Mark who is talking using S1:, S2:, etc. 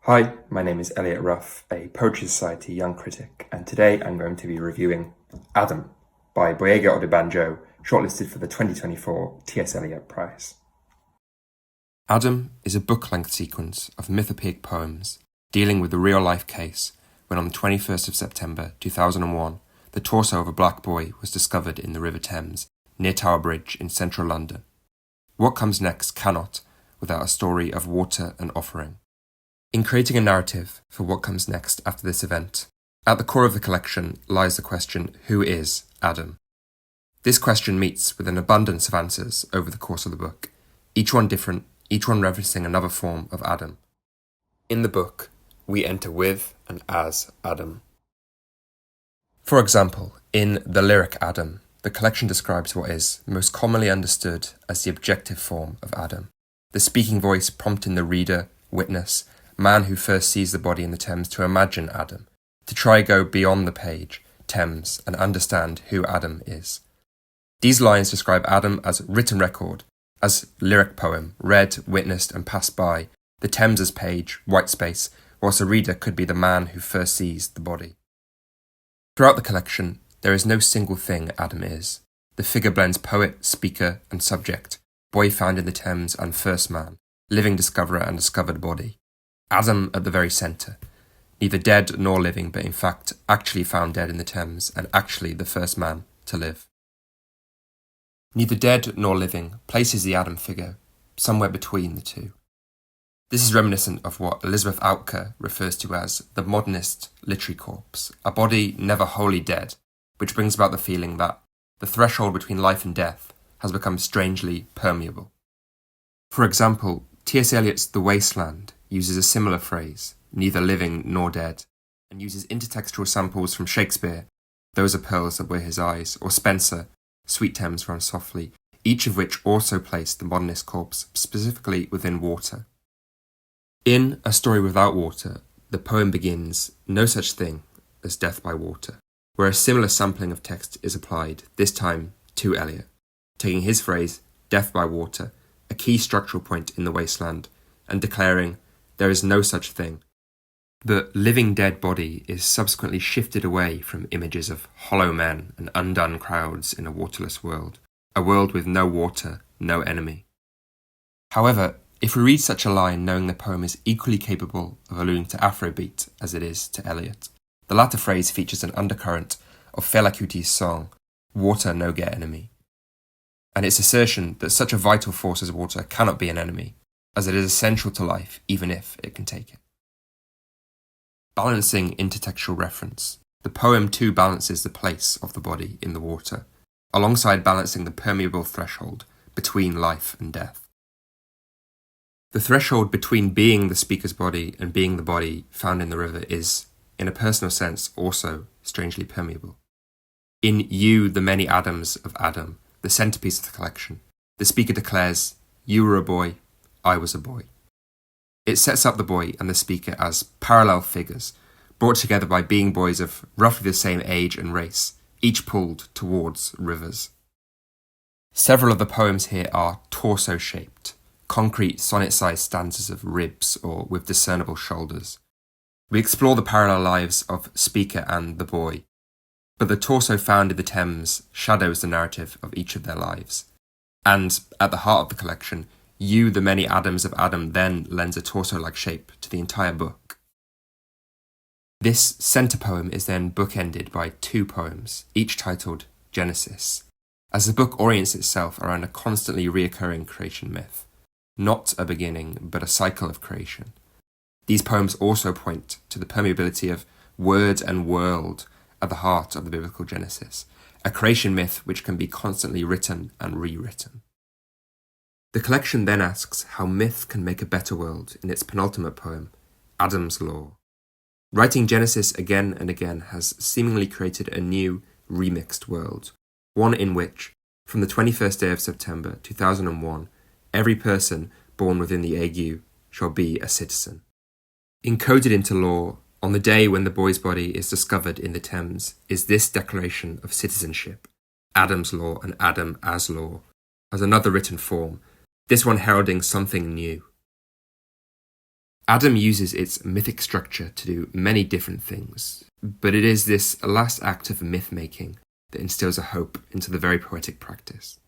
S1: Hi, my name is Eliot Ruff, a Poetry Society young critic, and today I'm going to be reviewing Adam by Gboyega Odubanjo, shortlisted for the 2024 T.S. Eliot Prize.
S2: Adam is a book-length sequence of mythopoeic poems dealing with the real-life case when on the 21st of September 2001, the torso of a black boy was discovered in the River Thames near Tower Bridge in central London. What comes next cannot, without a story of water and offering. In creating a narrative for what comes next after this event, at the core of the collection lies the question, who is Adam? This question meets with an abundance of answers over the course of the book, each one different, each one referencing another form of Adam. In the book, we enter with and as Adam. For example, in The Lyric Adam, the collection describes what is most commonly understood as the objective form of Adam, the speaking voice prompting the reader, witness, man who first sees the body in the Thames to imagine Adam, to try go beyond the page, Thames, and understand who Adam is. These lines describe Adam as written record, as lyric poem, read, witnessed, and passed by, the Thames as page, white space, whilst the reader could be the man who first sees the body. Throughout the collection, there is no single thing Adam is. The figure blends poet, speaker, and subject, boy found in the Thames and first man, living discoverer and discovered body. Adam at the very centre, neither dead nor living, but in fact actually found dead in the Thames and actually the first man to live. Neither dead nor living places the Adam figure somewhere between the two. This is reminiscent of what Elizabeth Outker refers to as the modernist literary corpse, a body never wholly dead, which brings about the feeling that the threshold between life and death has become strangely permeable. For example, T.S. Eliot's The Wasteland uses a similar phrase, neither living nor dead, and uses intertextual samples from Shakespeare, Those are pearls that were his eyes, or Spenser, Sweet Thames runs softly, each of which also place the modernist corpse specifically within water. In A Story Without Water, the poem begins, no such thing as death by water, where a similar sampling of text is applied, this time to Eliot, taking his phrase, death by water, a key structural point in The Wasteland, and declaring, there is no such thing. The living dead body is subsequently shifted away from images of hollow men and undone crowds in a waterless world, a world with no water, no enemy. However, if we read such a line knowing the poem is equally capable of alluding to Afrobeat as it is to Eliot, the latter phrase features an undercurrent of Fela Kuti's song, Water No Get Enemy, and its assertion that such a vital force as water cannot be an enemy, as it is essential to life even if it can take it. Balancing intertextual reference, the poem too balances the place of the body in the water, alongside balancing the permeable threshold between life and death. The threshold between being the speaker's body and being the body found in the river is, in a personal sense, also strangely permeable. In You, the Many Adams of Adam, the centerpiece of the collection, the speaker declares, you were a boy, I was a boy. It sets up the boy and the speaker as parallel figures, brought together by being boys of roughly the same age and race, each pulled towards rivers. Several of the poems here are torso-shaped, concrete sonnet-sized stanzas of ribs or with discernible shoulders. We explore the parallel lives of speaker and the boy, but the torso found in the Thames shadows the narrative of each of their lives. And, at the heart of the collection, You, the Many Adams of Adam then lends a torso-like shape to the entire book. This centre poem is then bookended by two poems, each titled Genesis, as the book orients itself around a constantly reoccurring creation myth, not a beginning but a cycle of creation. These poems also point to the permeability of word and world at the heart of the biblical Genesis, a creation myth which can be constantly written and rewritten. The collection then asks how myth can make a better world in its penultimate poem, Adam's Law. Writing Genesis again and again has seemingly created a new, remixed world, one in which, from the 21st day of September 2001, every person born within the ague shall be a citizen. Encoded into law, on the day when the boy's body is discovered in the Thames, is this declaration of citizenship, Adam's Law and Adam as law, as another written form, this one heralding something new. Adam uses its mythic structure to do many different things, but it is this last act of myth-making that instills a hope into the very poetic practice.